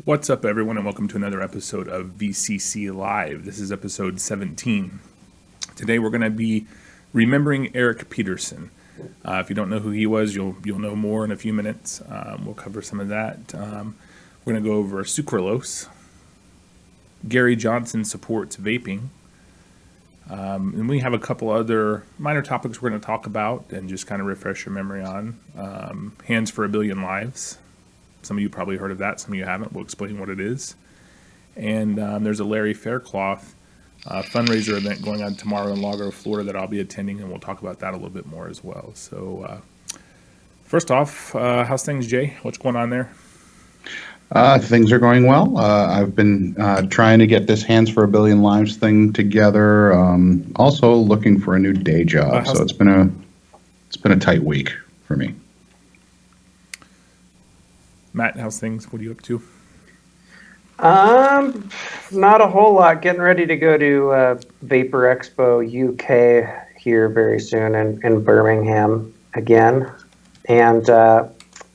What's up, everyone, and welcome to another episode of VCCLive. This is episode 17. Today we're going to be remembering Eric Peterson. If you don't know who he was, you'll know more in a few minutes. We'll cover some of that. We're going to go over Sucralose. Gary Johnson supports vaping. And we have a couple other minor topics we're going to talk about and just kind of refresh your memory on. Hands for a Billion Lives. Some of you probably heard of that. Some of you haven't. We'll explain what it is. And there's a Larry Faircloth fundraiser event going on tomorrow in Lago, Florida that I'll be attending, and we'll talk about that a little bit more as well. So first off, how's things, Jay? What's going on there? Things are going well. I've been trying to get this Hands for a Billion Lives thing together. Also looking for a new day job. So it's been a tight week for me. Matt, how's things? What are you up to? Not a whole lot. Getting ready to go to Vapor Expo UK here very soon in Birmingham again. And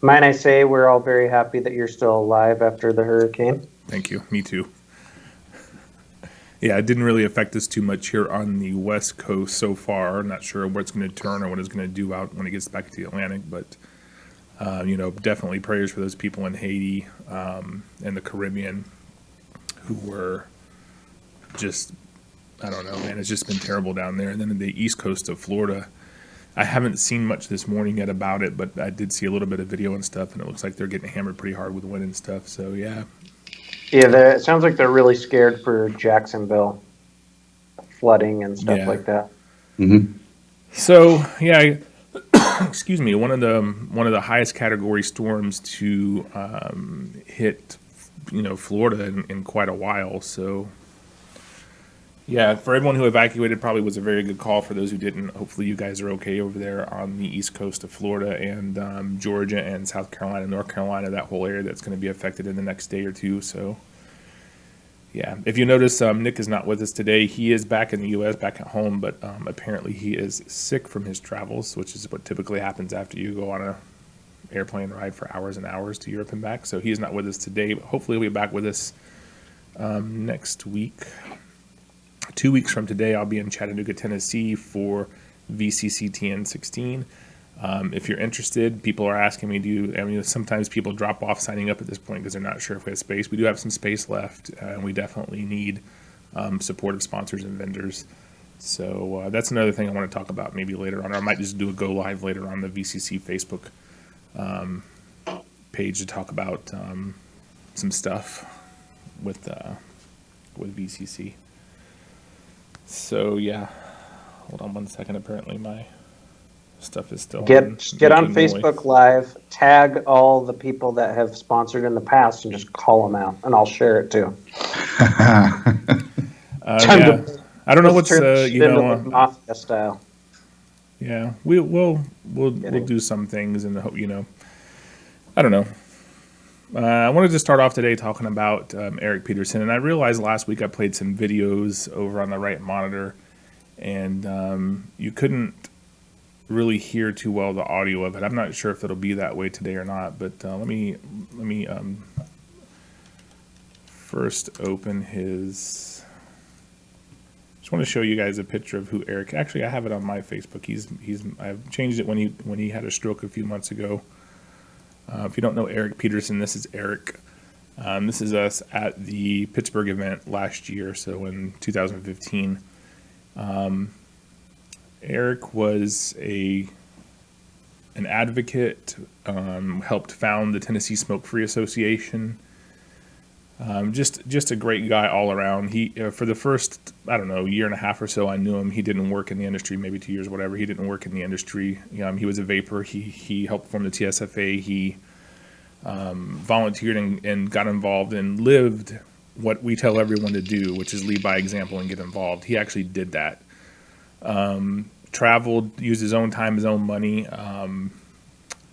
might I say, we're all very happy that you're still alive after the hurricane. Thank you. Me too. Yeah, it didn't really affect us too much here on the West Coast so far. I'm not sure where it's going to turn or what it's going to do out when it gets back to the Atlantic, but definitely prayers for those people in Haiti and the Caribbean who were just, I don't know, man, it's just been terrible down there. And then in the east coast of Florida, I haven't seen much this morning yet about it, but I did see a little bit of video and stuff, and it looks like they're getting hammered pretty hard with wind and stuff. So, yeah. Yeah, it sounds like they're really scared for Jacksonville flooding and stuff like that. Mm-hmm. So, yeah, excuse me, one of the highest category storms to hit, Florida in quite a while. So, yeah, for everyone who evacuated, probably was a very good call. For those who didn't, hopefully you guys are okay over there on the east coast of Florida and Georgia and South Carolina, North Carolina, that whole area that's going to be affected in the next day or two. So, yeah, if you notice, Nick is not with us today. He is back in the U.S., back at home, but apparently he is sick from his travels, which is what typically happens after you go on a airplane ride for hours and hours to Europe and back. So he is not with us today, but hopefully he'll be back with us next week. 2 weeks from today, I'll be in Chattanooga, Tennessee for VCCTN 16. If you're interested, people are asking me, sometimes people drop off signing up at this point because they're not sure if we have space. We do have some space left, and we definitely need supportive sponsors and vendors. So that's another thing I want to talk about maybe later on. Or I might just do a go live later on the VCC Facebook page to talk about some stuff with VCC. So, yeah. Hold on one second. Apparently my stuff is still get on Facebook Live, tag all the people that have sponsored in the past, and just call them out, and I'll share it too. Yeah. I don't know what's mafia style. Yeah, we'll do some things, and I don't know. I wanted to start off today talking about Eric Peterson, and I realized last week I played some videos over on the right monitor, and you couldn't really hear too well the audio of it. I'm not sure if it'll be that way today or not, but let me first open his. Just want to show you guys a picture of who Eric. Actually, I have it on my Facebook. I've changed it when he had a stroke a few months ago. If you don't know Eric Peterson, this is Eric. This is us at the Pittsburgh event last year, so in 2015. Eric was an advocate, helped found the Tennessee Smoke-Free Association. Just a great guy all around. He for the first, year and a half or so I knew him. He didn't work in the industry, maybe 2 years, whatever. He didn't work in the industry. He was a vapor. He helped form the TSFA. He volunteered and got involved and lived what we tell everyone to do, which is lead by example and get involved. He actually did that. Traveled, used his own time, his own money.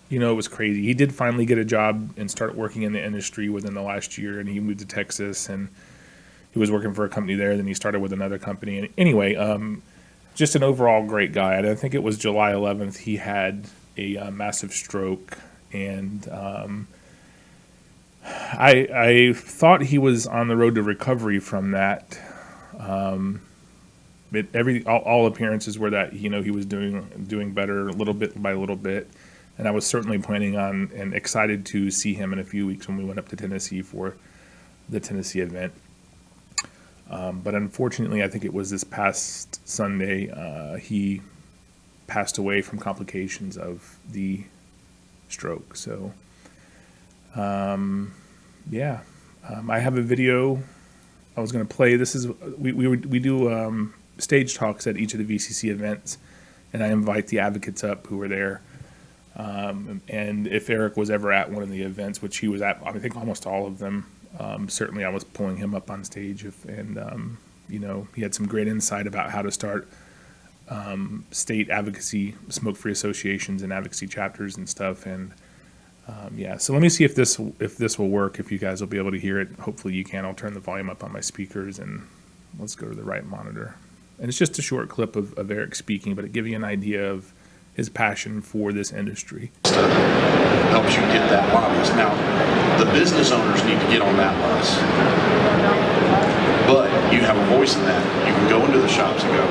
It was crazy. He did finally get a job and start working in the industry within the last year, and he moved to Texas, and he was working for a company there. Then he started with another company. And anyway, just an overall great guy. And I think it was July 11th, he had a massive stroke, and I thought he was on the road to recovery from that. All appearances were that he was doing better little bit by little bit, and I was certainly planning on and excited to see him in a few weeks when we went up to Tennessee for the Tennessee event. But unfortunately, I think it was this past Sunday, he passed away from complications of the stroke. So, yeah, I have a video I was going to play. This is we do stage talks at each of the VCC events, and I invite the advocates up who are there. And if Eric was ever at one of the events, which he was at, I think almost all of them, certainly I was pulling him up on stage, he had some great insight about how to start state advocacy, smoke-free associations and advocacy chapters and stuff. And so let me see if this will work, if you guys will be able to hear it. Hopefully you can. I'll turn the volume up on my speakers, and let's go to the right monitor. And it's just a short clip of Eric speaking, but it gives you an idea of his passion for this industry. Helps you get that lobbyist. Now, the business owners need to get on that bus. But you have a voice in that. You can go into the shops and go,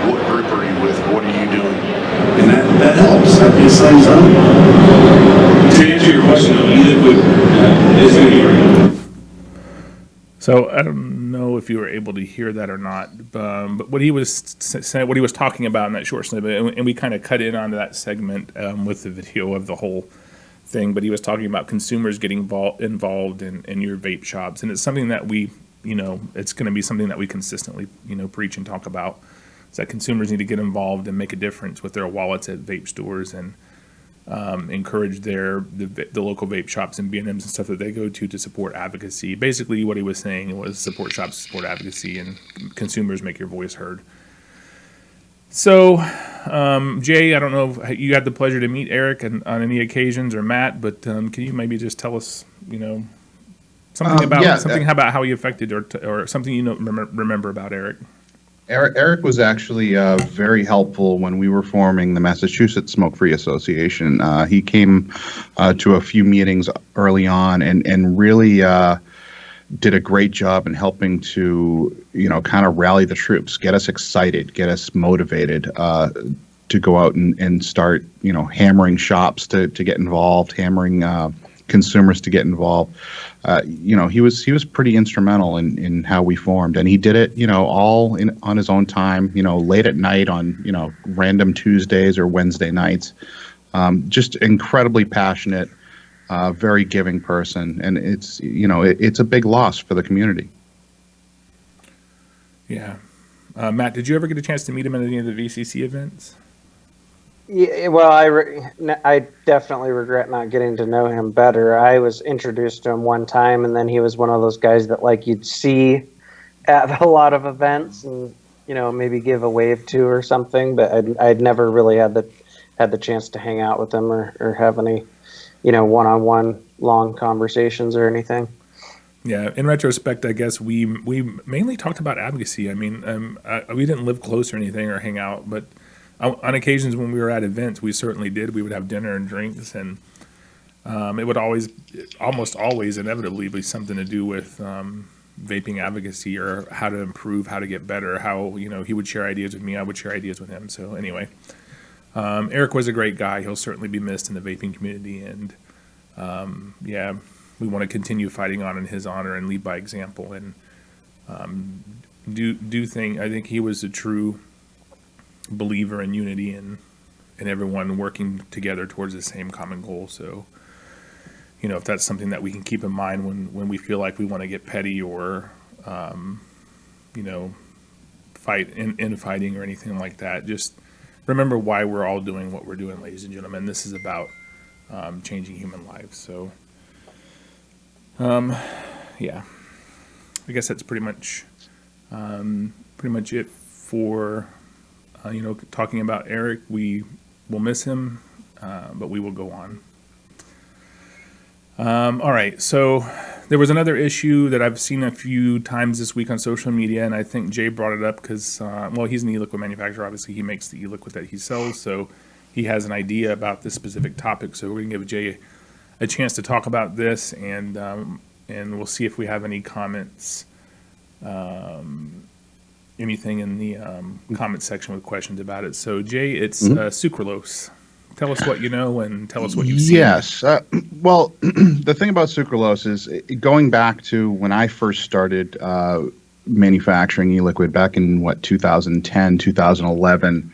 what group are you with? What are you doing? And that helps. It saves up. To answer your question, e-liquid is a. So I don't know if you were able to hear that or not, but what he was saying, what he was talking about in that short snippet, and we kind of cut in onto that segment with the video of the whole thing. But he was talking about consumers getting involved in your vape shops, and it's something that we, it's going to be something that we consistently, preach and talk about. Is that consumers need to get involved and make a difference with their wallets at vape stores, and encourage the local vape shops and B&Ms and stuff that they go to support advocacy. Basically, what he was saying was support shops, support advocacy, and consumers make your voice heard. So, Jay, I don't know if you had the pleasure to meet Eric on any occasions, or Matt, but can you maybe just tell us, something about how he affected, or something remember about Eric? Eric was actually very helpful when we were forming the Massachusetts Smoke-Free Association. He came to a few meetings early on and really did a great job in helping to, kind of rally the troops, get us excited, get us motivated to go out and start, hammering shops to get involved, hammering consumers to get involved. He was pretty instrumental in how we formed, and he did it, all on his own time, late at night on, random Tuesdays or Wednesday nights. Just incredibly passionate, very giving person, and it's a big loss for the community. Yeah. Matt, did you ever get a chance to meet him at any of the VCC events? Yeah, well, I definitely regret not getting to know him better. I was introduced to him one time, and then he was one of those guys that you'd see at a lot of events, and maybe give a wave to or something. But I'd never really had the chance to hang out with him or have any one-on-one long conversations or anything. Yeah, in retrospect, I guess we mainly talked about advocacy. I mean, we didn't live close or anything or hang out, but on occasions when we were at events, we certainly did. We would have dinner and drinks, and it would almost always inevitably be something to do with vaping advocacy, or how to improve, how to get better, how, he would share ideas with me, I would share ideas with him. So anyway, Eric was a great guy. He'll certainly be missed in the vaping community, and we want to continue fighting on in his honor and lead by example, and I think he was a true believer in unity and everyone working together towards the same common goal. So, if that's something that we can keep in mind when we feel like we want to get petty or, fight infighting or anything like that, just remember why we're all doing what we're doing, ladies and gentlemen. This is about changing human lives. So, I guess that's pretty much it for talking about Eric. We will miss him, but we will go on. All right, so there was another issue that I've seen a few times this week on social media, and I think Jay brought it up because, he's an e-liquid manufacturer. Obviously, he makes the e-liquid that he sells, so he has an idea about this specific topic. So we're going to give Jay a chance to talk about this, and we'll see if we have any comments, anything in the comment section with questions about it. So, Jay, it's sucralose. Tell us what you know and tell us what you've seen. Yes. Well, the thing about sucralose is going back to when I first started manufacturing e-liquid back in 2010, 2011,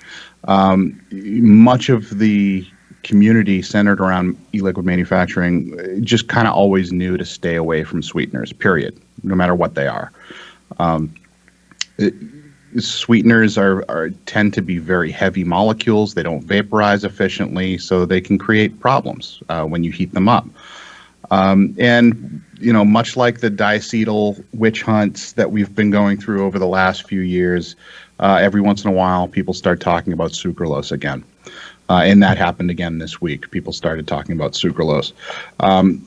much of the community centered around e-liquid manufacturing just kind of always knew to stay away from sweeteners, period, no matter what they are. Sweeteners tend to be very heavy molecules. They don't vaporize efficiently, so they can create problems when you heat them up. And much like the diacetyl witch hunts that we've been going through over the last few years, every once in a while people start talking about sucralose again. And that happened again this week. People started talking about sucralose.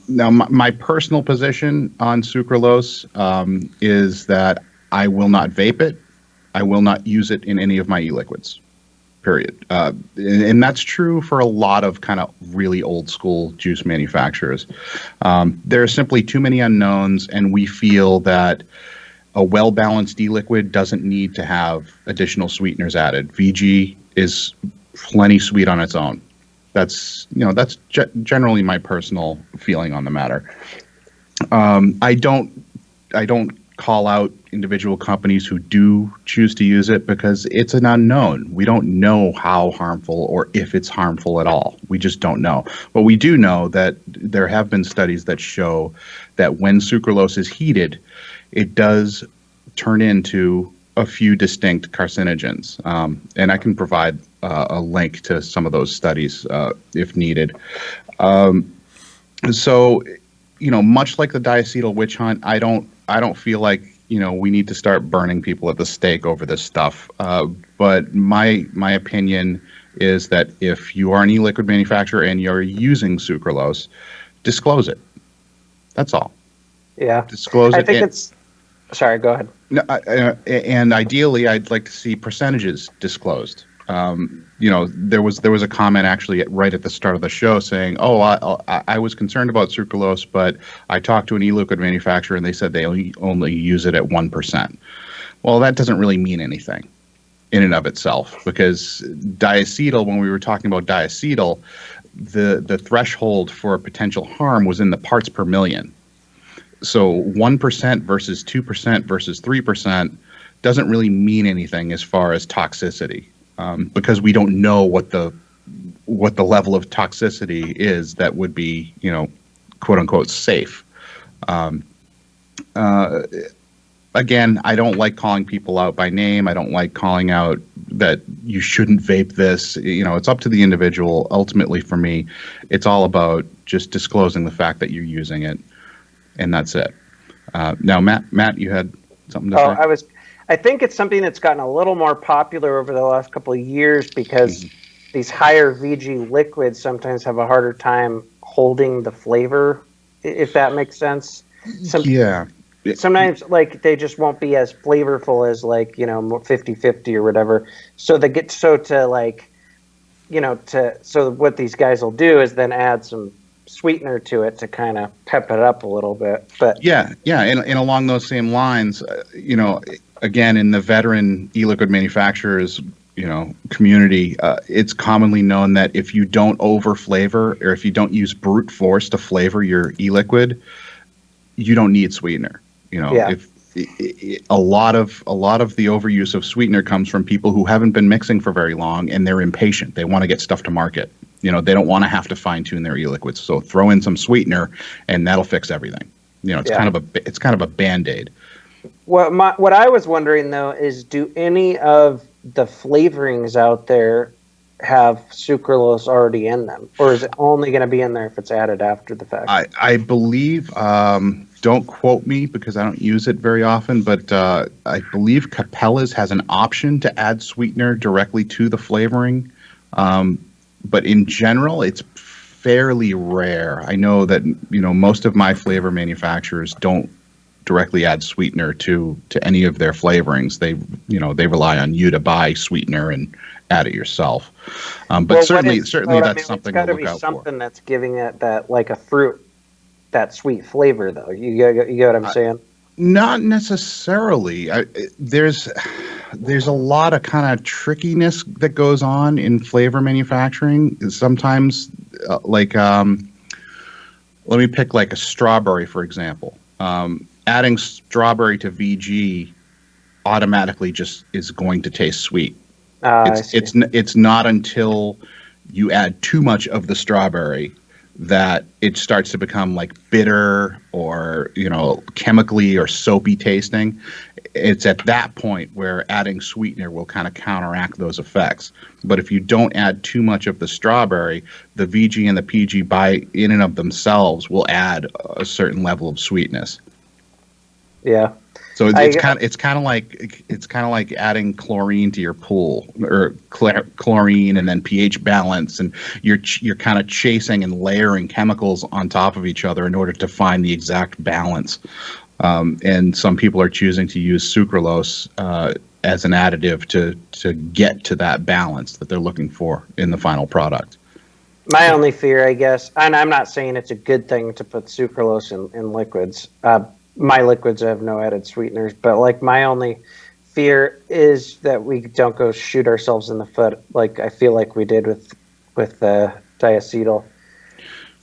Now, my personal position on sucralose is that I will not vape it. I will not use it in any of my e-liquids, period. And that's true for a lot of kind of really old school juice manufacturers. There are simply too many unknowns, and we feel that a well-balanced e-liquid doesn't need to have additional sweeteners added. VG is plenty sweet on its own. That's generally my personal feeling on the matter. I don't call out individual companies who do choose to use it because it's an unknown. We don't know how harmful or if it's harmful at all. We just don't know. But we do know that there have been studies that show that when sucralose is heated, it does turn into a few distinct carcinogens. And I can provide a link to some of those studies if needed. So, much like the diacetyl witch hunt, I don't feel like we need to start burning people at the stake over this stuff. But my opinion is that if you are an e-liquid manufacturer and you're using sucralose, disclose it. That's all. Yeah. Disclose it. I think it's. Sorry, go ahead. No, and ideally, I'd like to see percentages disclosed. There was a comment actually right at the start of the show saying, "Oh, I was concerned about sucralose, but I talked to an e-liquid manufacturer and they said they only use it at 1%." Well, that doesn't really mean anything in and of itself, because diacetyl, when we were talking about diacetyl, the threshold for potential harm was in the parts per million. So 1% versus 2% versus 3% doesn't really mean anything as far as toxicity, because we don't know what the level of toxicity is that would be, quote unquote, safe. Again, I don't like calling people out by name. I don't like calling out that you shouldn't vape this. It's up to the individual. Ultimately, for me, it's all about just disclosing the fact that you're using it. And that's it. Now, Matt, you had something to say? I think it's something that's gotten a little more popular over the last couple of years because these higher VG liquids sometimes have a harder time holding the flavor, if that makes sense. Sometimes, they just won't be as flavorful as, 50-50 or whatever. So so what these guys will do is then add some sweetener to it to kind of pep it up a little bit. But and along those same lines, again, in the veteran e-liquid manufacturers community, it's commonly known that if you don't over flavor or if you don't use brute force to flavor your e-liquid, you don't need sweetener. If a lot of the overuse of sweetener comes from people who haven't been mixing for very long and they're impatient. They want to get stuff to market. They don't want to have to fine tune their e-liquids. So throw in some sweetener and that'll fix everything. It's kind of a Band-Aid. What I was wondering though is, do any of the flavorings out there have sucralose already in them, or is it only going to be in there if it's added after the fact? I believe, don't quote me because I don't use it very often, but I believe Capella's has an option to add sweetener directly to the flavoring. But in general, it's fairly rare. I know that most of my flavor manufacturers don't directly add sweetener to any of their flavorings. They rely on you to buy sweetener and add it yourself. But Well, certainly that's it's something got to to look be out for. something that's giving it that, like a fruit, that sweet flavor, though. You get what I'm saying? Not necessarily. There's a lot of kind of trickiness that goes on in flavor manufacturing. Sometimes, let me pick like a strawberry, for example. Adding strawberry to VG automatically just is going to taste sweet. I see. It's not until you add too much of the strawberry that it starts to become like bitter or chemically or soapy tasting. It's at that point where adding sweetener will kind of counteract those effects. But if you don't add too much of the strawberry, the VG and the PG by in and of themselves will add a certain level of sweetness. Yeah. So it's kind of like adding chlorine to your pool, or chlorine and then pH balance, and you're kind of chasing and layering chemicals on top of each other in order to find the exact balance. And some people are choosing to use sucralose as an additive to get to that balance that they're looking for in the final product. My only fear, I guess, and I'm not saying it's a good thing to put sucralose in liquids. My liquids have no added sweeteners, but like my only fear is that we don't go shoot ourselves in the foot, like I feel like we did with diacetyl,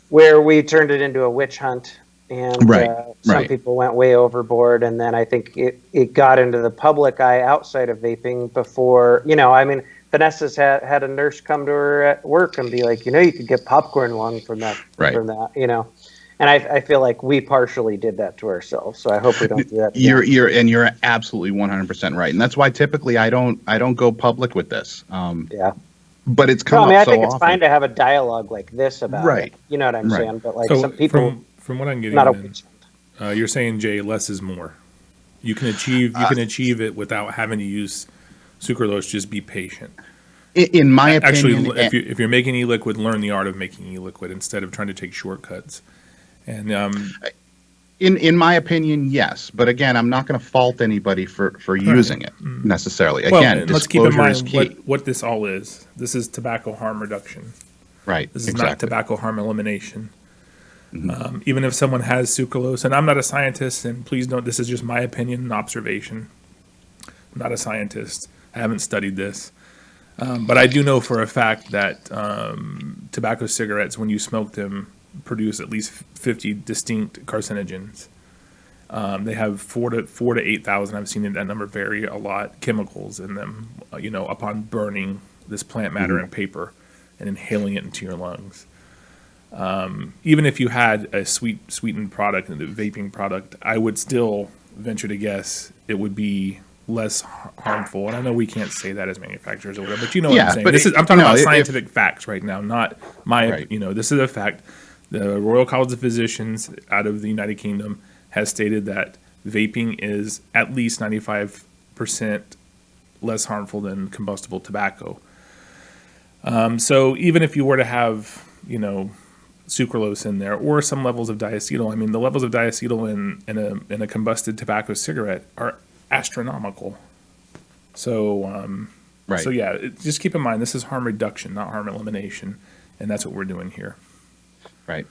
where we turned it into a witch hunt, and some people went way overboard, and then I think it got into the public eye outside of vaping before, I mean, Vanessa's had a nurse come to her at work and be like, you could get popcorn lung from that, And I feel like we partially did that to ourselves, so I hope we don't do that again. You're absolutely 100% right, and that's why typically I don't go public with this. Yeah, but it's come up I so think it's often. fine to have a dialogue like this about it. You know what I'm saying? But like some people, from what I'm getting, not you're saying, Jay, less is more. You can achieve it without having to use sucralose. Just be patient. In my opinion, actually, if you're making e-liquid, learn the art of making e-liquid instead of trying to take shortcuts. And in my opinion, yes. But again, I'm not going to fault anybody for using it necessarily. Again, let's keep in mind key. what this all is. This is tobacco harm reduction. Right. This is not tobacco harm elimination. Mm-hmm. Even if someone has sucralose, and I'm not a scientist, and please note this is just my opinion and observation. I'm not a scientist. I haven't studied this. But I do know for a fact that tobacco cigarettes, when you smoke them, produce at least 50 distinct carcinogens. They have 4,000 to 8,000. I've seen that number vary a lot. Chemicals in them, upon burning this plant matter in paper and inhaling it into your lungs. Even if you had a sweetened product, a vaping product, I would still venture to guess it would be less harmful. And I know we can't say that as manufacturers or whatever, but you know what I'm saying. I'm talking about scientific facts right now, not my. This is a fact. The Royal College of Physicians out of the United Kingdom has stated that vaping is at least 95% less harmful than combustible tobacco. So even if you were to have, sucralose in there or some levels of diacetyl, I mean, the levels of diacetyl in a combusted tobacco cigarette are astronomical. So, So yeah, just keep in mind, this is harm reduction, not harm elimination. And that's what we're doing here. Right.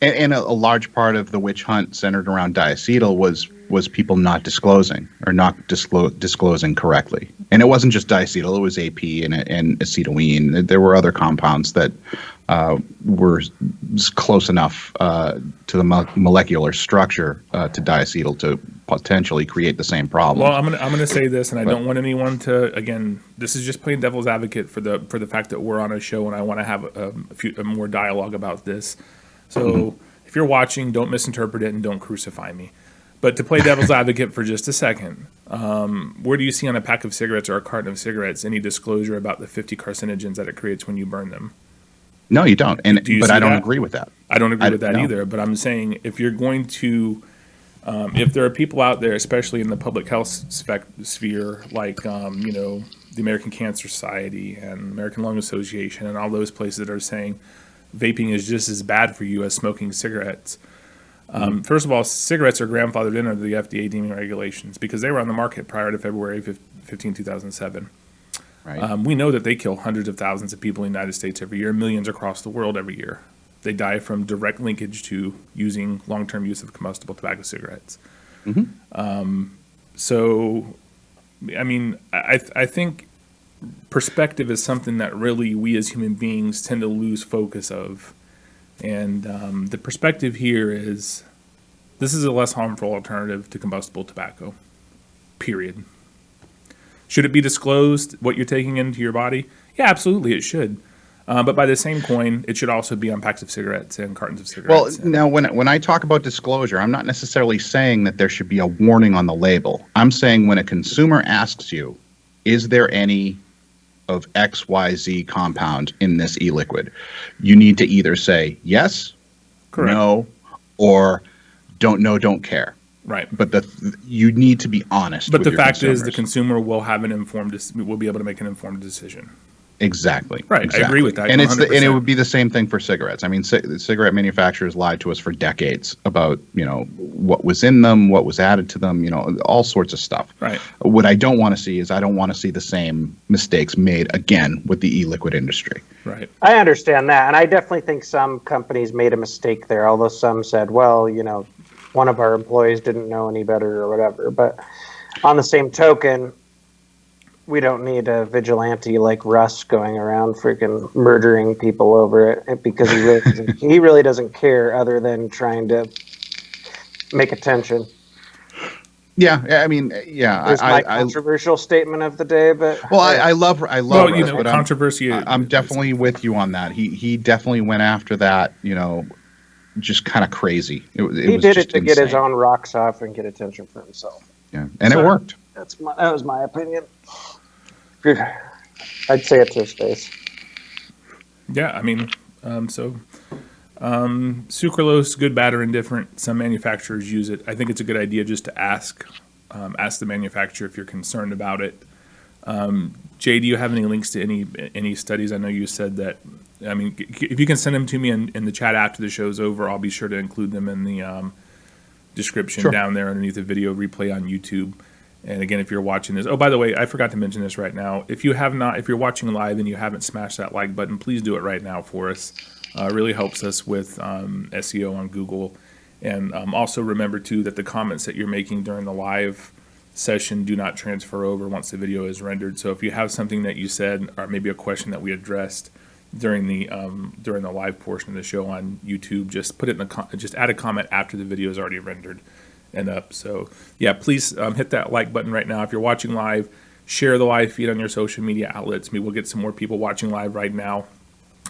And a large part of the witch hunt centered around diacetyl was people not disclosing or not disclosing correctly. And it wasn't just diacetyl; it was AP and acetylene. There were other compounds that were close enough to the molecular structure to diacetyl to potentially create the same problem. Well, I'm gonna say this, and I don't want anyone to. Again, this is just playing devil's advocate for the fact that we're on a show, and I want to have a more dialogue about this. So if you're watching, don't misinterpret it and don't crucify me. But to play devil's advocate for just a second, where do you see on a pack of cigarettes or a carton of cigarettes any disclosure about the 50 carcinogens that it creates when you burn them? No, you don't. But I don't agree with that. I don't agree with that either. But I'm saying if you're going to, if there are people out there, especially in the public health sphere, like the American Cancer Society and American Lung Association and all those places that are saying vaping is just as bad for you as smoking cigarettes. First of all, cigarettes are grandfathered in under the FDA deeming regulations because they were on the market prior to February 15, 2007. Right. We know that they kill hundreds of thousands of people in the United States every year, millions across the world every year. They die from direct linkage to using long-term use of combustible tobacco cigarettes. So, I mean, I think perspective is something that really we as human beings tend to lose focus of. And the perspective here is this is a less harmful alternative to combustible tobacco, period. Should it be disclosed what you're taking into your body? Yeah, absolutely it should. But by the same coin, it should also be on packs of cigarettes and cartons of cigarettes. Well, now when I talk about disclosure, I'm not necessarily saying that there should be a warning on the label. I'm saying when a consumer asks you, is there any of XYZ compound in this e-liquid, you need to either say yes, Correct. no, or don't know, don't care. Right. But you need to be honest. But with the your fact is, the consumers. consumer will have will be able to make an informed decision. Exactly. Right. Exactly. I agree with that. And 100%. and it would be the same thing for cigarettes. I mean, cigarette manufacturers lied to us for decades about, what was in them, what was added to them, all sorts of stuff. Right. What I don't want to see is I don't want to see the same mistakes made again with the e-liquid industry. Right. I understand that, and I definitely think some companies made a mistake there, although some said, well, one of our employees didn't know any better or whatever. But on the same token, we don't need a vigilante like Russ going around freaking murdering people over it because he really doesn't care other than trying to make attention. Yeah, I mean, yeah. There's my controversial statement of the day, but I love Well, Russ, but controversy. I'm definitely with you on that. He definitely went after that, just kind of crazy. He did it to get his own rocks off and get attention for himself. Yeah, and it worked. That was my opinion. I'd say it to his face. Yeah, I mean, sucralose, good, bad, or indifferent. Some manufacturers use it. I think it's a good idea just to ask the manufacturer if you're concerned about it. Jay, do you have any links to any studies? I know you said that. I mean, if you can send them to me in the chat after the show's over, I'll be sure to include them in the description down there underneath the video replay on YouTube. And again, if you're watching this, oh, by the way, I forgot to mention this right now. If you're watching live and you haven't smashed that like button, please do it right now for us. It really helps us with SEO on Google. And also remember too that the comments that you're making during the live session do not transfer over once the video is rendered. So if you have something that you said, or maybe a question that we addressed during the live portion of the show on YouTube, just put it in just add a comment after the video is already rendered and up. So yeah, please hit that like button right now. If you're watching live, share the live feed on your social media outlets. Maybe we'll get some more people watching live right now.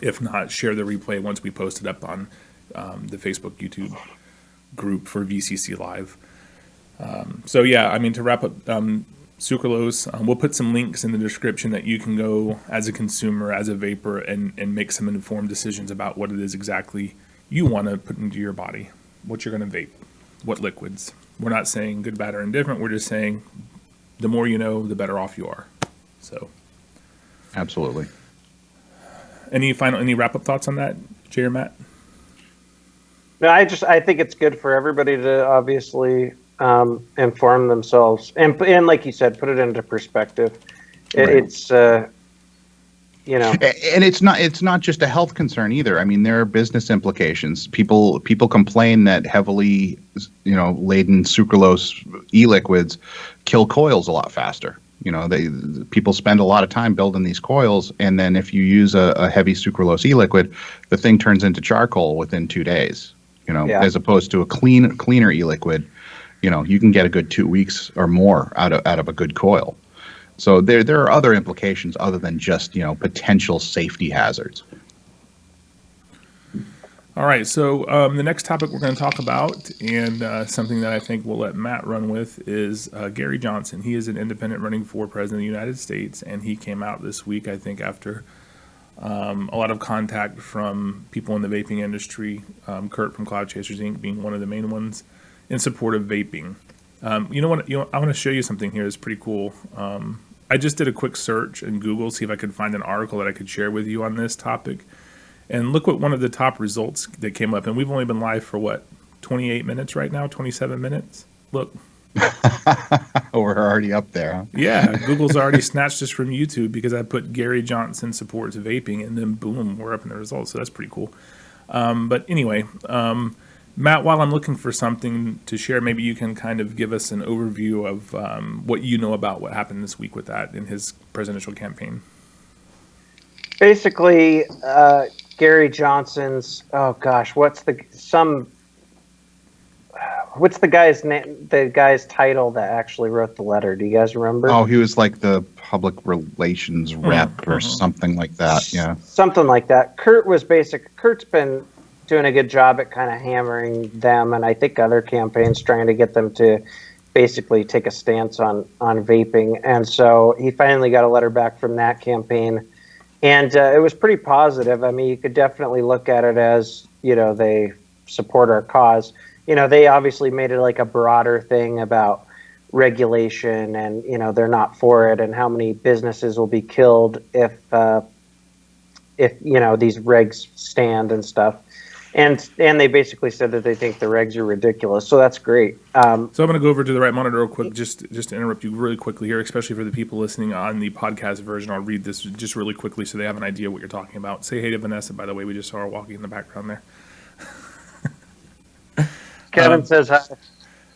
If not, share the replay once we post it up on the Facebook, YouTube group for VCCLive. So yeah, I mean, to wrap up, sucralose, we'll put some links in the description that you can go as a consumer, as a vapor, and make some informed decisions about what it is exactly you want to put into your body, what you're going to vape, what liquids. We're not saying good, bad, or indifferent. We're just saying the more you know, the better off you are. So, absolutely. Any wrap-up thoughts on that, Jay or Matt? No, I think it's good for everybody to obviously inform themselves and like you said, put it into perspective. Right. It's and it's not just a health concern either. I mean, there are business implications. People complain that heavily laden sucralose e-liquids kill coils a lot faster. People spend a lot of time building these coils, and then if you use a heavy sucralose e-liquid, the thing turns into charcoal within 2 days. As opposed to a cleaner e-liquid, you can get a good 2 weeks or more out of a good coil. So there are other implications other than just potential safety hazards. All right, so the next topic we're going to talk about, and something that I think we'll let Matt run with, is Gary Johnson. He is an independent running for president of the United States, and he came out this week, I think, after a lot of contact from people in the vaping industry, Kurt from Cloud Chasers Inc. being one of the main ones, in support of vaping. I want to show you something here that's pretty cool. I just did a quick search in Google, see if I could find an article that I could share with you on this topic. And look what one of the top results that came up. And we've only been live for, 28 minutes right now, 27 minutes. Look. We're already up there, huh? Yeah, Google's already snatched us from YouTube because I put Gary Johnson supports vaping, and then boom, we're up in the results. So that's pretty cool. But anyway, Matt, while I'm looking for something to share, maybe you can kind of give us an overview of what you know about what happened this week with that in his presidential campaign. Basically, Gary Johnson's, oh gosh, what's the guy's name? The guy's title that actually wrote the letter. Do you guys remember? Oh, he was like the public relations rep or something like that. Yeah, something like that. Kurt's been doing a good job at kind of hammering them, and I think other campaigns trying to get them to basically take a stance on vaping. And so he finally got a letter back from that campaign, and it was pretty positive. I mean, you could definitely look at it as, they support our cause. They obviously made it like a broader thing about regulation, and they're not for it, and how many businesses will be killed if these regs stand and stuff. And they basically said that they think the regs are ridiculous. So that's great. So I'm going to go over to the right monitor real quick, just to interrupt you really quickly here, especially for the people listening on the podcast version. I'll read this just really quickly so they have an idea what you're talking about. Say hey to Vanessa, by the way. We just saw her walking in the background there. Kevin says hi.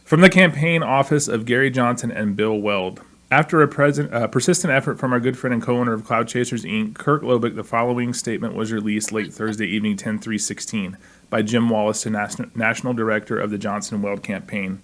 From the campaign office of Gary Johnson and Bill Weld. After a persistent effort from our good friend and co-owner of Cloud Chasers, Inc., Kirk Lobick, the following statement was released late Thursday evening, 10/3/16, by Jim Wallace, the National Director of the Johnson-Weld campaign.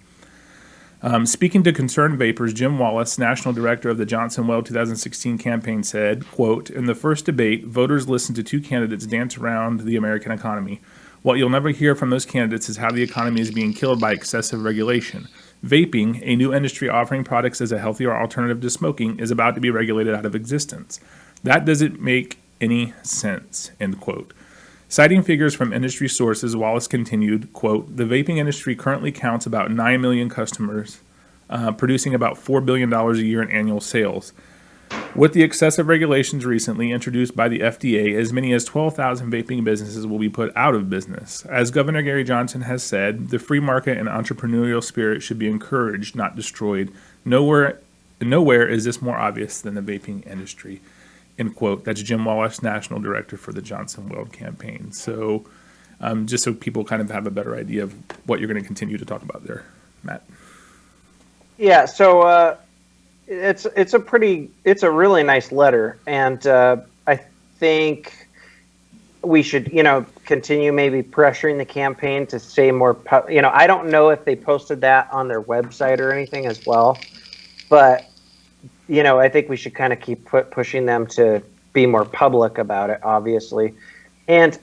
Speaking to concerned vapers, Jim Wallace, National Director of the Johnson-Weld 2016 campaign, said, quote, "In the first debate, voters listened to two candidates dance around the American economy. What you'll never hear from those candidates is how the economy is being killed by excessive regulation. Vaping, a new industry offering products as a healthier alternative to smoking, is about to be regulated out of existence. That doesn't make any sense," end quote. Citing figures from industry sources, Wallace continued, quote, "The vaping industry currently counts about 9 million customers, producing about $4 billion a year in annual sales. With the excessive regulations recently introduced by the FDA, as many as 12,000 vaping businesses will be put out of business. As Governor Gary Johnson has said, the free market and entrepreneurial spirit should be encouraged, not destroyed. Nowhere is this more obvious than the vaping industry," end quote. That's Jim Wallace, National Director for the Johnson-Weld campaign. So just so people kind of have a better idea of what you're going to continue to talk about there, Matt. Yeah, so it's a really nice letter, and I think we should continue maybe pressuring the campaign to say more. I don't know if they posted that on their website or anything as well, but I think we should kind of keep pushing them to be more public about it, obviously, and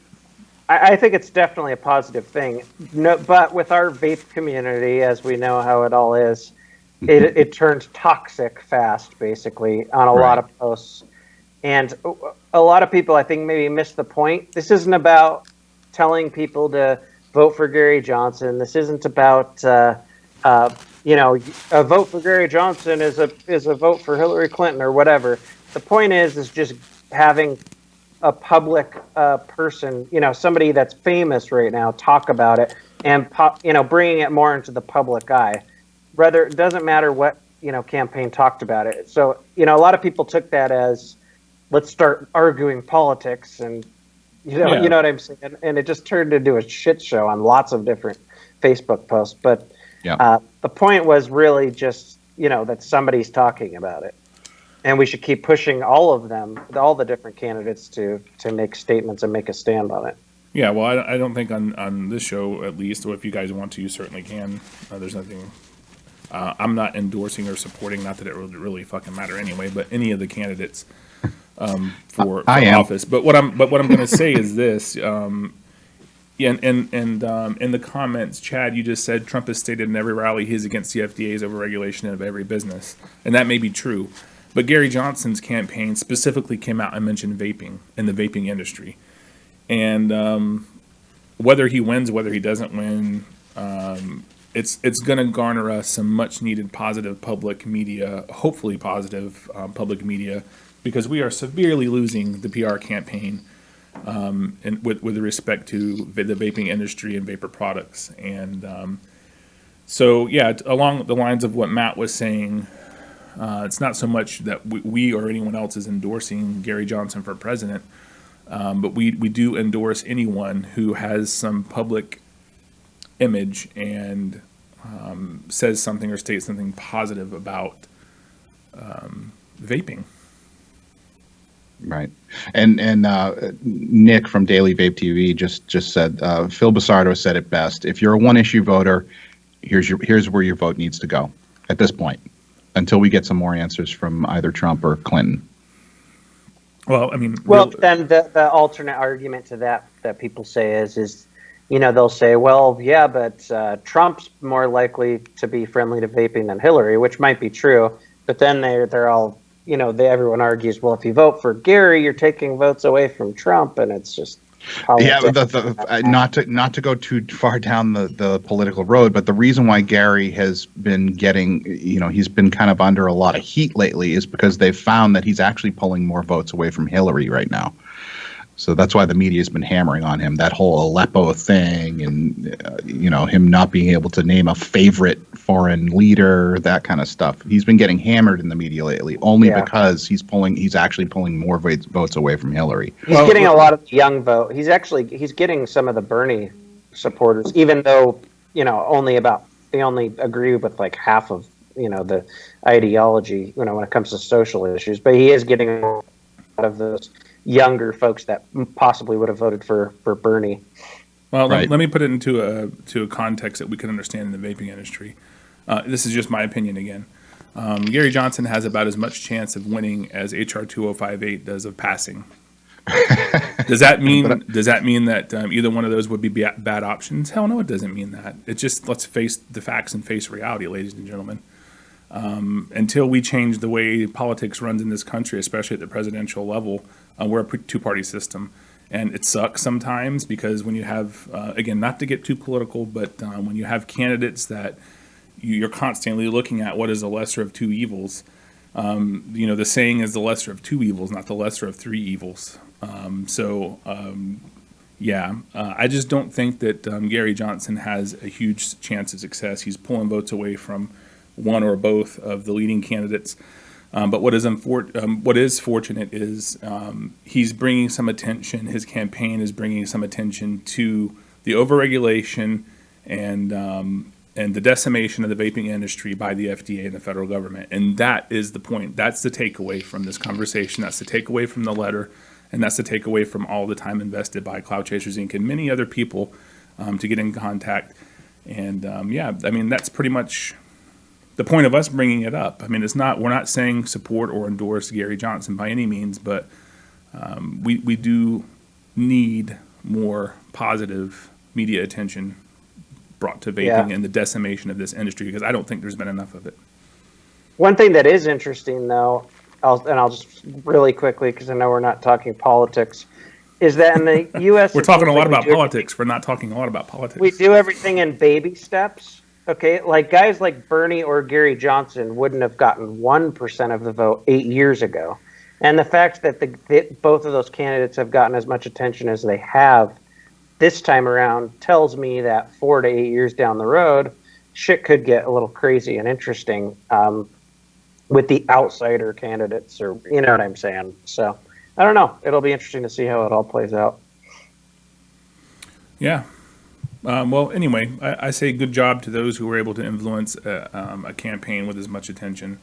I think it's definitely a positive thing. No, but with our vape community, as we know how it all is, it turned toxic fast, basically, on a lot of posts. And a lot of people, I think, maybe missed the point. This isn't about telling people to vote for Gary Johnson. This isn't about, a vote for Gary Johnson is a vote for Hillary Clinton or whatever. The point is just having a public person, somebody that's famous right now, talk about it and, bringing it more into the public eye. Rather, it doesn't matter what, campaign talked about it. So, a lot of people took that as, let's start arguing politics and, you know what I'm saying? And it just turned into a shit show on lots of different Facebook posts. But the point was really just, that somebody's talking about it. And we should keep pushing all of them, all the different candidates to make statements and make a stand on it. Yeah, well, I don't think on this show, at least, or if you guys want to, you certainly can. There's nothing... I'm not endorsing or supporting, not that it would really fucking matter anyway, but any of the candidates for office. But what I'm going to say is this. In the comments, Chad, you just said Trump has stated in every rally he's against the FDA's overregulation of every business, and that may be true. But Gary Johnson's campaign specifically came out and mentioned vaping and the vaping industry, and whether he wins, whether he doesn't win. It's going to garner us some much needed positive public media, hopefully positive public media, because we are severely losing the PR campaign and with respect to the vaping industry and vapor products. And so, yeah, along the lines of what Matt was saying, it's not so much that we or anyone else is endorsing Gary Johnson for president, but we do endorse anyone who has some public image and says something or states something positive about vaping. Right. And Nick from Daily Vape TV just said, Phil Basardo said it best. If you're a one issue voter, here's where your vote needs to go at this point, until we get some more answers from either Trump or Clinton. Well, I mean, then the alternate argument to that people say is, they'll say, well, yeah, but Trump's more likely to be friendly to vaping than Hillary, which might be true. But then they're all, everyone argues, well, if you vote for Gary, you're taking votes away from Trump, and it's just politics. Yeah, not to go too far down the political road, but the reason why Gary has been getting, he's been kind of under a lot of heat lately is because they've found that he's actually pulling more votes away from Hillary right now. So that's why the media has been hammering on him, that whole Aleppo thing, and him not being able to name a favorite foreign leader, that kind of stuff. He's been getting hammered in the media lately, only because he's actually pulling more votes away from Hillary. He's getting a lot of the young vote. He's getting some of the Bernie supporters, even though they only agree with like half of the ideology when it comes to social issues. But he is getting a lot of those younger folks that possibly would have voted for Bernie. Well, let me put it into a context that we can understand in the vaping industry. This is just my opinion again. Gary Johnson has about as much chance of winning as HR 2058 does of passing. Does that mean that either one of those would be bad options? Hell no, it doesn't mean that. It's just, let's face the facts and face reality, ladies and gentlemen. Until we change the way politics runs in this country, especially at the presidential level, we're a two-party system. And it sucks sometimes because when you have, again, not to get too political, but when you have candidates that you're constantly looking at what is the lesser of two evils, the saying is the lesser of two evils, not the lesser of three evils. I just don't think that Gary Johnson has a huge chance of success. He's pulling votes away from one or both of the leading candidates. But what is fortunate is he's bringing some attention. His campaign is bringing some attention to the overregulation and the decimation of the vaping industry by the FDA and the federal government. And that is the point. That's the takeaway from this conversation. That's the takeaway from the letter. And that's the takeaway from all the time invested by Cloud Chasers Inc. and many other people to get in contact. And that's pretty much the point of us bringing it up. I mean, we're not saying support or endorse Gary Johnson by any means, but we do need more positive media attention brought to vaping and the decimation of this industry, because I don't think there's been enough of it. One thing that is interesting, though, I'll just really quickly, because I know we're not talking politics, is that in the U.S. We're talking a lot about politics. We're not talking a lot about politics. We do everything in baby steps. Okay, like guys like Bernie or Gary Johnson wouldn't have gotten 1% of the vote 8 years ago. And the fact that both of those candidates have gotten as much attention as they have this time around tells me that 4 to 8 years down the road, shit could get a little crazy and interesting with the outsider candidates, or you know what I'm saying. So I don't know. It'll be interesting to see how it all plays out. Yeah. Well, anyway, I say good job to those who were able to influence a campaign with as much attention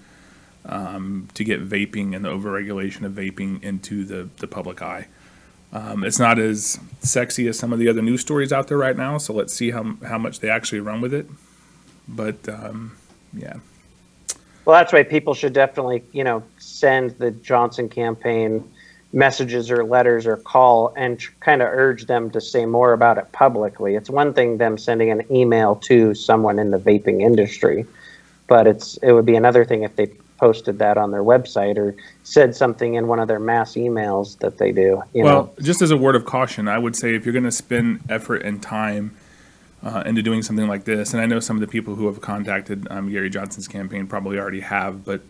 to get vaping and the overregulation of vaping into the public eye. It's not as sexy as some of the other news stories out there right now, so let's see how much they actually run with it. But, yeah. Well, that's why people should definitely, send the Johnson campaign messages or letters or call and kind of urge them to say more about it publicly. It's one thing them sending an email to someone in the vaping industry, but it would be another thing if they posted that on their website or said something in one of their mass emails that they do. Just as a word of caution, I would say if you're going to spend effort and time into doing something like this, and I know some of the people who have contacted Gary Johnson's campaign probably already have, but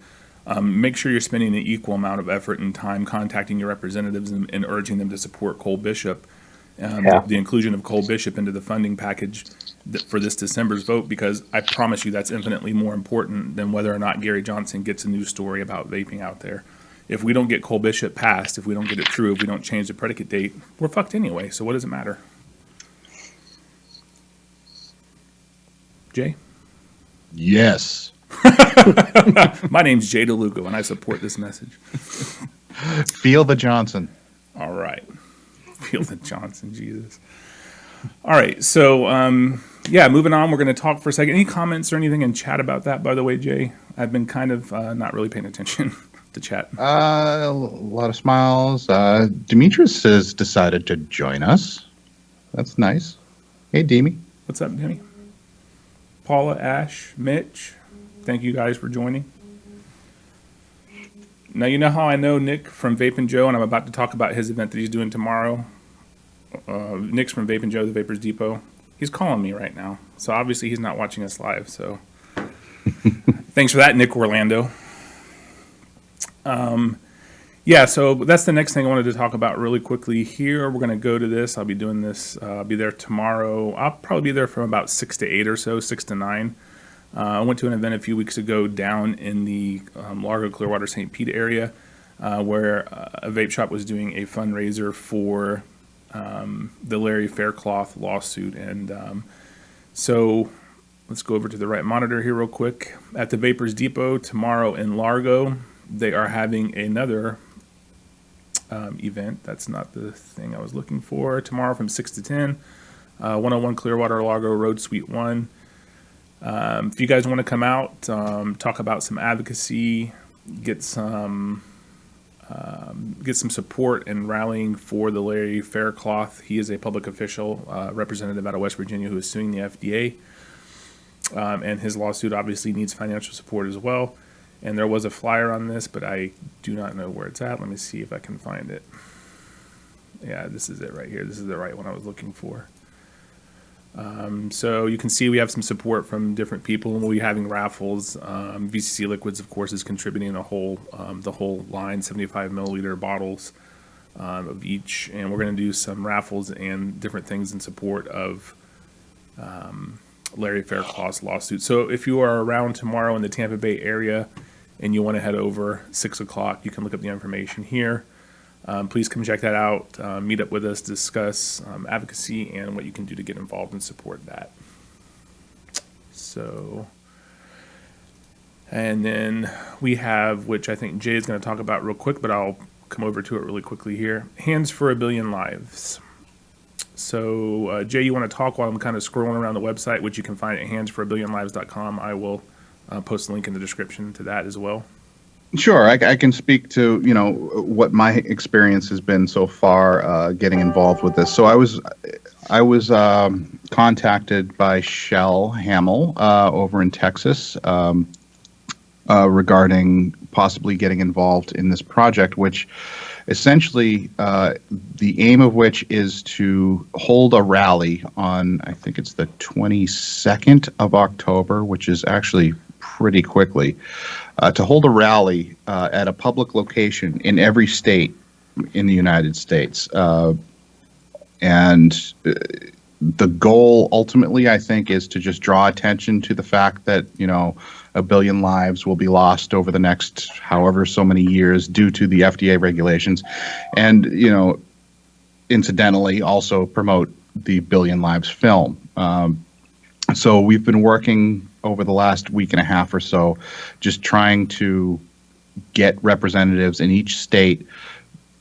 Make sure you're spending an equal amount of effort and time contacting your representatives and urging them to support Cole Bishop. The inclusion of Cole Bishop into the funding package for this December's vote, because I promise you that's infinitely more important than whether or not Gary Johnson gets a news story about vaping out there. If we don't get Cole Bishop passed, if we don't get it through, if we don't change the predicate date, we're fucked anyway. So what does it matter? Jay? Yes. My name's Jay DeLugo, and I support this message. Feel the Johnson. All right. Feel the Johnson, Jesus. All right. So, moving on. We're going to talk for a second. Any comments or anything in chat about that, by the way, Jay? I've been kind of not really paying attention to chat. A lot of smiles. Demetrius has decided to join us. That's nice. Hey, Demi. What's up, Demi? Paula, Ash, Mitch, thank you guys for joining. Now, you know how I know Nick from Vaping Joe, and I'm about to talk about his event that he's doing tomorrow. Nick's from Vaping Joe, the Vapors Depot. He's calling me right now, so obviously he's not watching us live. So thanks for that, Nick Orlando. So that's the next thing I wanted to talk about really quickly here. We're going to go to this. I'll be doing this. I'll be there tomorrow. I'll probably be there from about 6 to 8 or so, 6 to 9. I went to an event a few weeks ago down in the Largo, Clearwater, St. Pete area where a vape shop was doing a fundraiser for the Larry Faircloth lawsuit. And so let's go over to the right monitor here real quick. At the Vapors Depot tomorrow in Largo, they are having another event. That's not the thing I was looking for. Tomorrow from 6 to 10, 101 Clearwater Largo Road, Suite 1. If you guys want to come out, talk about some advocacy, get some support and rallying for the Larry Faircloth. He is a public official, representative out of West Virginia who is suing the FDA. And his lawsuit obviously needs financial support as well. And there was a flyer on this, but I do not know where it's at. Let me see if I can find it. Yeah, this is it right here. This is the right one I was looking for. So you can see we have some support from different people, and we'll be having raffles. VCC Liquids, of course, is contributing the whole line, 75 milliliter bottles of each, and we're going to do some raffles and different things in support of Larry Faircloth's lawsuit. So if you are around tomorrow in the Tampa Bay area and you want to head over 6 o'clock, you can look up the information here. Please come check that out, meet up with us, discuss advocacy and what you can do to get involved and support that. So, and then we have, which I think Jay is going to talk about real quick, but I'll come over to it really quickly here. Hands for a Billion Lives. So, Jay, you want to talk while I'm kind of scrolling around the website, which you can find at handsforabillionlives.com. I will post a link in the description to that as well. Sure, I can speak to what my experience has been so far getting involved with this. So I was contacted by Shell Hamill over in Texas regarding possibly getting involved in this project, which essentially the aim of which is to hold a rally on, I think it's the 22nd of October, which is actually pretty quickly. To hold a rally at a public location in every state in the United States. And the goal ultimately, I think, is to just draw attention to the fact that, 1 billion lives will be lost over the next however so many years due to the FDA regulations. And, incidentally, also promote the Billion Lives film. So we've been working over the last week and a half or so, just trying to get representatives in each state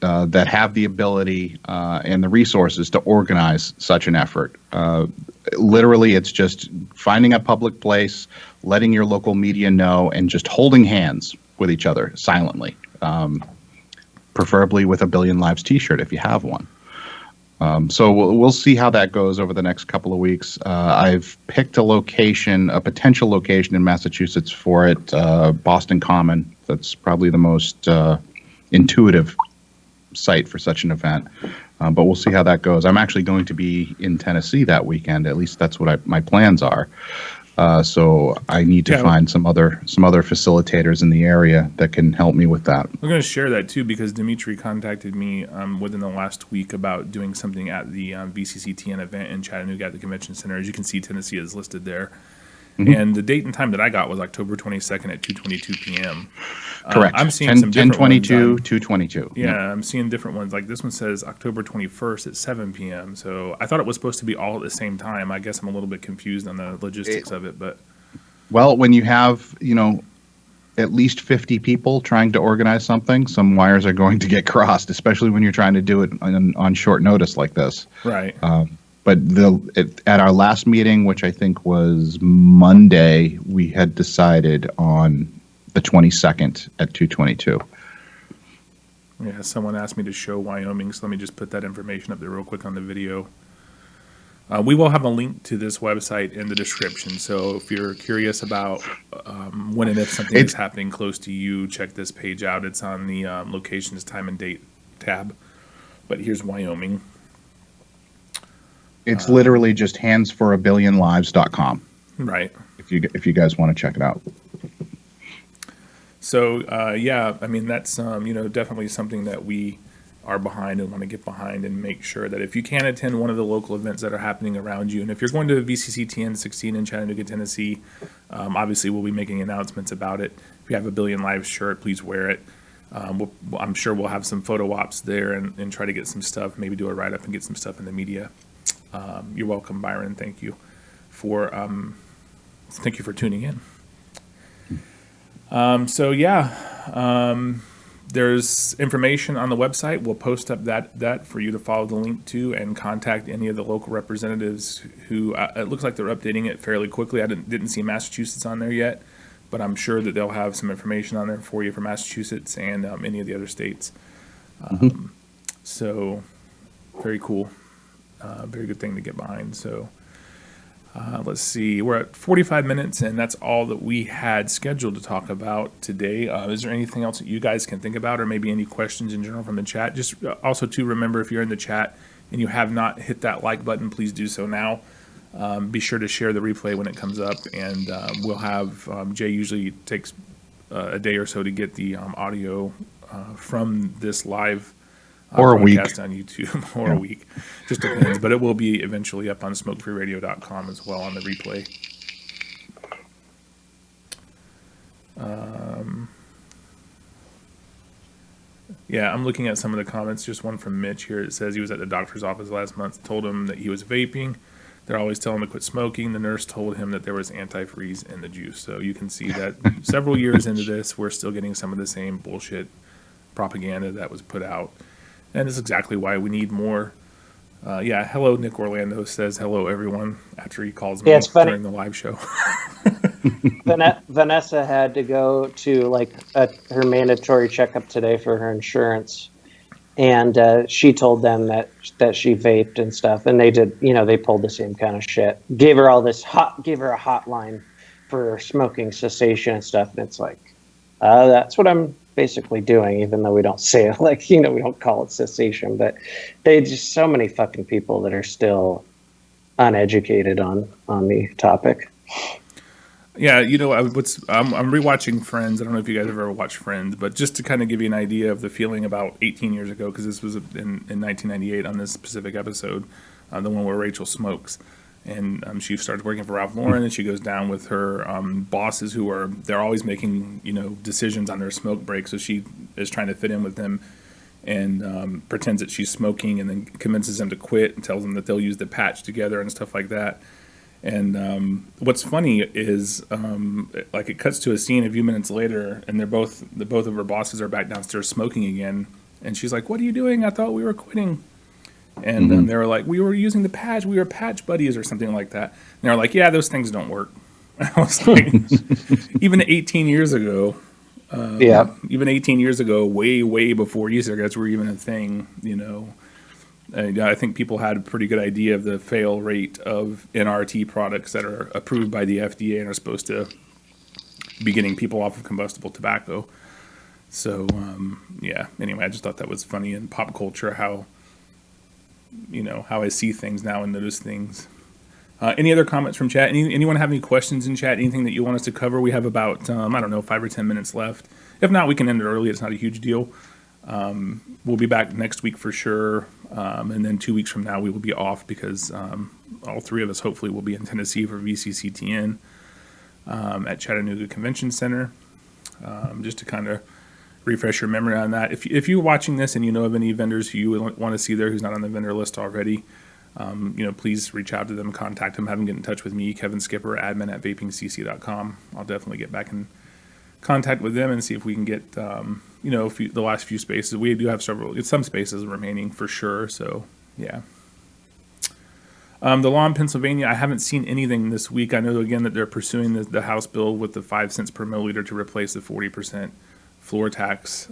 that have the ability and the resources to organize such an effort. Literally, it's just finding a public place, letting your local media know, and just holding hands with each other silently, preferably with a Billion Lives t-shirt if you have one. So we'll see how that goes over the next couple of weeks. I've picked a potential location in Massachusetts for it, Boston Common. That's probably the most intuitive site for such an event. But we'll see how that goes. I'm actually going to be in Tennessee that weekend. At least that's what my plans are. So I need to find some other facilitators in the area that can help me with that. I'm going to share that too because Dimitri contacted me within the last week about doing something at the VCCTN event in Chattanooga at the Convention Center. As you can see, Tennessee is listed there. Mm-hmm. And the date and time that I got was October 22nd at 2:22 p.m. Correct. I'm seeing some different 10:22, 2:22. Yeah, I'm seeing different ones. Like this one says October 21st at 7 p.m. So I thought it was supposed to be all at the same time. I guess I'm a little bit confused on the logistics of it, but. Well, when you have, at least 50 people trying to organize something, some wires are going to get crossed, especially when you're trying to do it on short notice like this. Right. But at our last meeting, which I think was Monday, we had decided on the 22nd at 2:22. Yeah, someone asked me to show Wyoming, so let me just put that information up there real quick on the video. We will have a link to this website in the description, so if you're curious about when and if something is happening close to you, check this page out. It's on the locations, time, and date tab. But here's Wyoming. It's literally just handsforabillionlives.com. Right. If you guys want to check it out. So yeah, I mean that's definitely something that we are behind and want to get behind and make sure that if you can attend one of the local events that are happening around you, and if you're going to VCCTN 16 in Chattanooga, Tennessee, obviously we'll be making announcements about it. If you have a Billion Live shirt, please wear it. I'm sure we'll have some photo ops there and try to get some stuff, maybe do a write-up and get some stuff in the media. You're welcome, Byron. Thank you for tuning in. So yeah, there's information on the website. We'll post up that for you to follow the link to and contact any of the local representatives who it looks like they're updating it fairly quickly. I didn't see Massachusetts on there yet, but I'm sure that they'll have some information on there for you for Massachusetts and any of the other states. So very cool. Very good thing to get behind. So let's see, we're at 45 minutes and that's all that we had scheduled to talk about today. Is there anything else that you guys can think about or maybe any questions in general from the chat? Just also to remember, if you're in the chat and you have not hit that like button, please do so now. Be sure to share the replay when it comes up, and we'll have Jay usually takes a day or so to get the audio from this live or a week on YouTube, or a week, just depends. But it will be eventually up on smokefreeradio.com as well on the replay. Yeah, I'm looking at some of the comments. Just one from Mitch here. It says he was at the doctor's office last month, told him that he was vaping. They're always telling him to quit smoking. The nurse told him that there was antifreeze in the juice. So you can see that several years into this, we're still getting some of the same bullshit propaganda that was put out. And it's exactly why we need more. Yeah, hello, Nick Orlando says hello, everyone, after he calls me during the live show. Vanessa had to go to her mandatory checkup today for her insurance, and she told them that she vaped and stuff, and they did. They pulled the same kind of shit. Gave her a hotline for smoking cessation and stuff, and it's like, that's what I'm basically doing, even though we don't say it we don't call it cessation, but they just so many fucking people that are uneducated on the topic. Yeah, I'm rewatching Friends. I don't know if you guys have ever watched Friends, but just to kind of give you an idea of the feeling about 18 years ago, because this was in 1998 on this specific episode, the one where Rachel smokes. And she started working for Ralph Lauren, and she goes down with her bosses they're always making, decisions on their smoke break. So she is trying to fit in with them and pretends that she's smoking, and then convinces them to quit and tells them that they'll use the patch together and stuff like that. And what's funny is it cuts to a scene a few minutes later, and both of her bosses are back downstairs smoking again. And she's like, "What are you doing? I thought we were quitting." And they were like, "We were using the patch. We were patch buddies," or something like that. And they were like, "Yeah, those things don't work." I was like, even 18 years ago, even 18 years ago, way, way before e-cigarettes were even a thing, I think people had a pretty good idea of the fail rate of NRT products that are approved by the FDA and are supposed to be getting people off of combustible tobacco. So, anyway, I just thought that was funny in pop culture, how I see things now and notice things. Any other comments from chat? Anyone have any questions in chat? Anything that you want us to cover? We have about, I don't know, 5 or 10 minutes left. If not, we can end it early. It's not a huge deal. We'll be back next week for sure. And then 2 weeks from now, we will be off because all three of us hopefully will be in Tennessee for VCCTN at Chattanooga Convention Center. Just to kind of refresh your memory on that. If you're watching this and you know of any vendors who you want to see there who's not on the vendor list already, please reach out to them, contact them, have them get in touch with me, Kevin Skipper, admin at vapingcc.com. I'll definitely get back in contact with them and see if we can get, the last few spaces. We do have some spaces remaining for sure. So, yeah. The law in Pennsylvania, I haven't seen anything this week. I know, again, that they're pursuing the House bill with the 5 cents per milliliter to replace the 40% floor tax.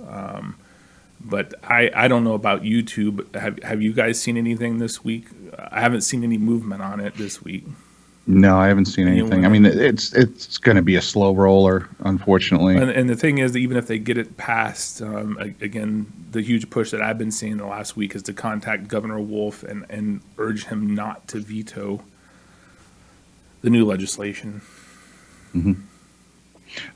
But I don't know about YouTube. Have you guys seen anything this week? I haven't seen any movement on it this week. No, I haven't seen anything. I mean, it's going to be a slow roller, unfortunately. And the thing is that even if they get it passed, again, the huge push that I've been seeing the last week is to contact Governor Wolf and urge him not to veto the new legislation. Mm-hmm.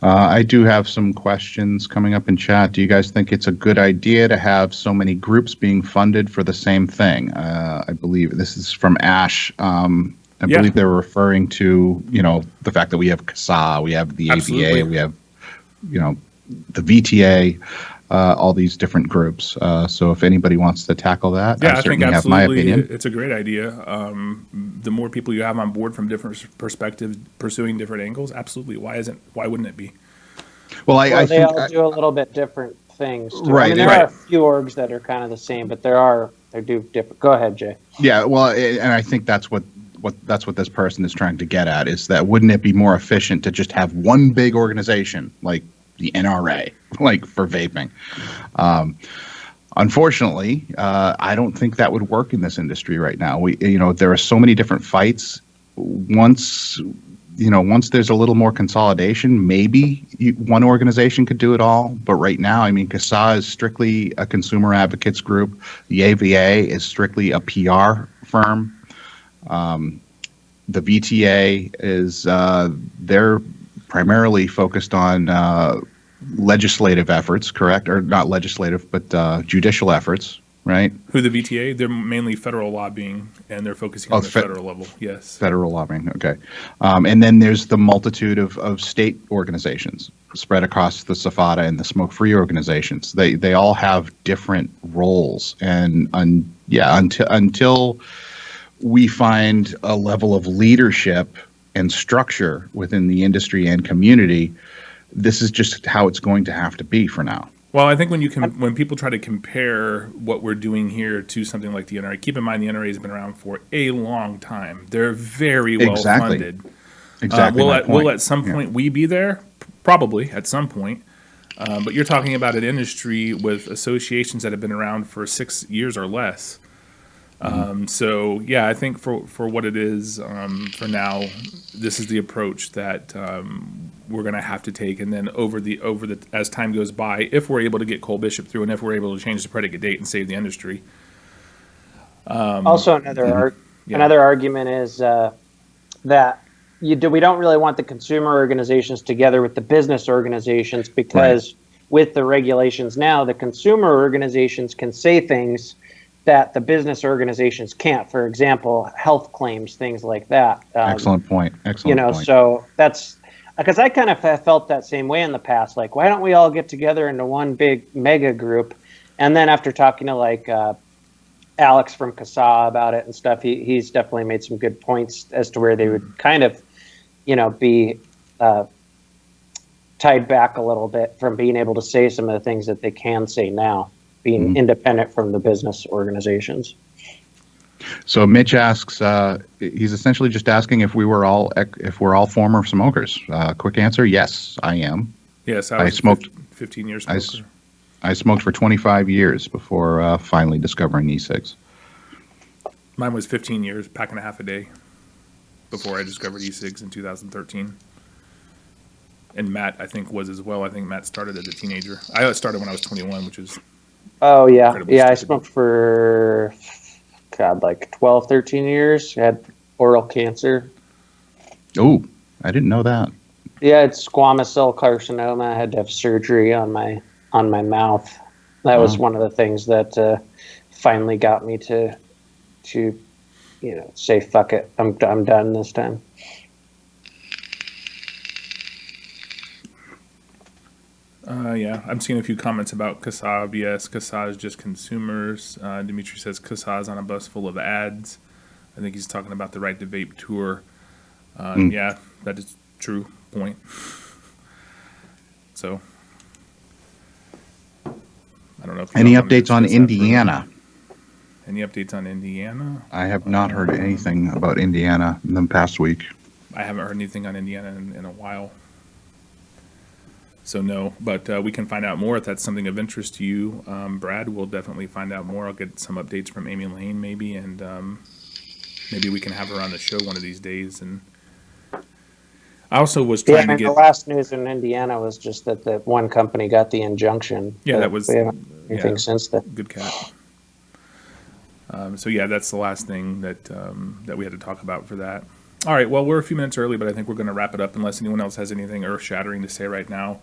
I do have some questions coming up in chat. Do you guys think it's a good idea to have so many groups being funded for the same thing? I believe this is from Ash. I believe they were referring to, the fact that we have CASA, we have the Absolutely. ABA, we have, the VTA, all these different groups. So if anybody wants to tackle that, I certainly have my opinion. It's a great idea. The more people you have on board from different perspectives, pursuing different angles, absolutely. Why wouldn't it be? Well, I they think all do a little bit different things. Too. Right. I mean, there are a few orgs that are kind of the same, but they do different. Go ahead, Jay. Yeah, well, and I think that's what this person is trying to get at, is that wouldn't it be more efficient to just have one big organization like the NRA, like for vaping? Unfortunately, I don't think that would work in this industry right now. There are so many different fights. Once there's a little more consolidation, maybe one organization could do it all. But right now, I mean, CASA is strictly a consumer advocates group. The AVA is strictly a PR firm. The VTA is they're primarily focused on legislative efforts, correct? Or not legislative, but judicial efforts, right? Who, the VTA? They're mainly federal lobbying, and they're focusing on the federal level. Yes. Federal lobbying, okay. And then there's the multitude of state organizations spread across the SFATA and the smoke-free organizations. They all have different roles, and until we find a level of leadership and structure within the industry and community, this is just how it's going to have to be for now. Well, I think when people try to compare what we're doing here to something like the NRA, keep in mind the NRA has been around for a long time. They're very well funded. Exactly. Will at some point we be there? Probably at some point. But you're talking about an industry with associations that have been around for 6 years or less. So yeah, I think for what it is, for now, this is the approach that we're going to have to take, and then over the as time goes by, if we're able to get Cole Bishop through, and if we're able to change the predicate date and save the industry. Also, another argument is that we don't really want the consumer organizations together with the business organizations, because with the regulations now, the consumer organizations can say things that the business organizations can't. For example, health claims, things like that. Excellent point. Point. So that's because I kind of felt that same way in the past. Like, why don't we all get together into one big mega group? And then after talking to like Alex from CASA about it and stuff, he's definitely made some good points as to where they would kind of, be tied back a little bit from being able to say some of the things that they can say now, being independent from the business organizations. So Mitch asks, he's essentially just asking if we're all former smokers. Quick answer: yes, I am. Yes, I smoked 15 years smoker. I smoked for 25 years before finally discovering e-cigs. Mine was 15 years, pack and a half a day, before I discovered e-cigs in 2013. And Matt, I think, was as well. I think Matt started as a teenager. I started when I was 21, which is... Oh, yeah. Yeah, I smoked for, like 12, 13 years. I had oral cancer. Oh, I didn't know that. Yeah, it's squamous cell carcinoma. I had to have surgery on my mouth. That was one of the things that finally got me to say fuck it. I'm done this time. Yeah, I'm seeing a few comments about Kassav. Yes, Kassav is just consumers. Dimitri says Kassav's on a bus full of ads. I think he's talking about the Right to Vape tour. Yeah, that is true point. So, I don't know if Any y'all wanna updates on discuss that further. Indiana? Any updates on Indiana? I have not heard anything about Indiana in the past week. I haven't heard anything on Indiana in a while. So no, but we can find out more if that's something of interest to you. Brad, we'll definitely find out more. I'll get some updates from Amy Lane maybe, and maybe we can have her on the show one of these days. And I also was trying to The get... last news in Indiana was just that the one company got the injunction. Yeah, that was... We haven't anything since then. Good cat. So yeah, that's the last thing that that we had to talk about for that. All right, well, we're a few minutes early, but I think we're going to wrap it up unless anyone else has anything earth-shattering to say right now.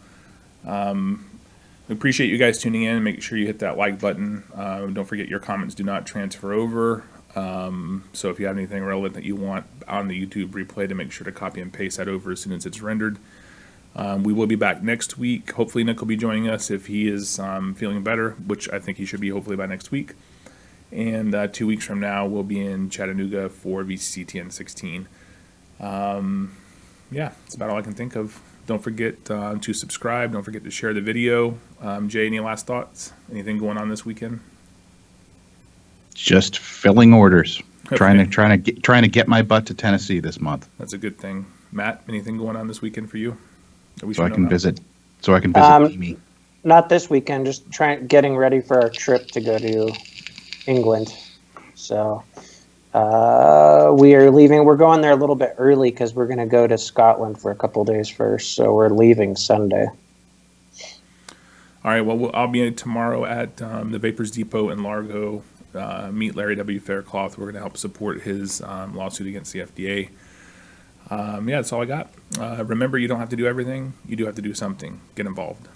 We appreciate you guys tuning in. Make sure you hit that like button. Don't forget your comments do not transfer over. So if you have anything relevant that you want on the YouTube replay, to make sure to copy and paste that over as soon as it's rendered. We will be back next week. Hopefully Nick will be joining us if he is feeling better, which I think he should be hopefully by next week. And 2 weeks from now, we'll be in Chattanooga for VCCTN 16. Yeah, that's about all I can think of. Don't forget to subscribe. Don't forget to share the video. Jay, any last thoughts? Anything going on this weekend? Just filling orders. Okay. Trying to get my butt to Tennessee this month. That's a good thing. Matt, anything going on this weekend for you? So I can visit Amy. Not this weekend. Just getting ready for our trip to go to England. So we are leaving. We're going there a little bit early because we're going to go to Scotland for a couple days first. So we're leaving Sunday. All right. Well, I'll be tomorrow at the Vapors Depot in Largo. Meet Larry W. Faircloth. We're going to help support his lawsuit against the FDA. Yeah, that's all I got. Remember, you don't have to do everything. You do have to do something. Get involved.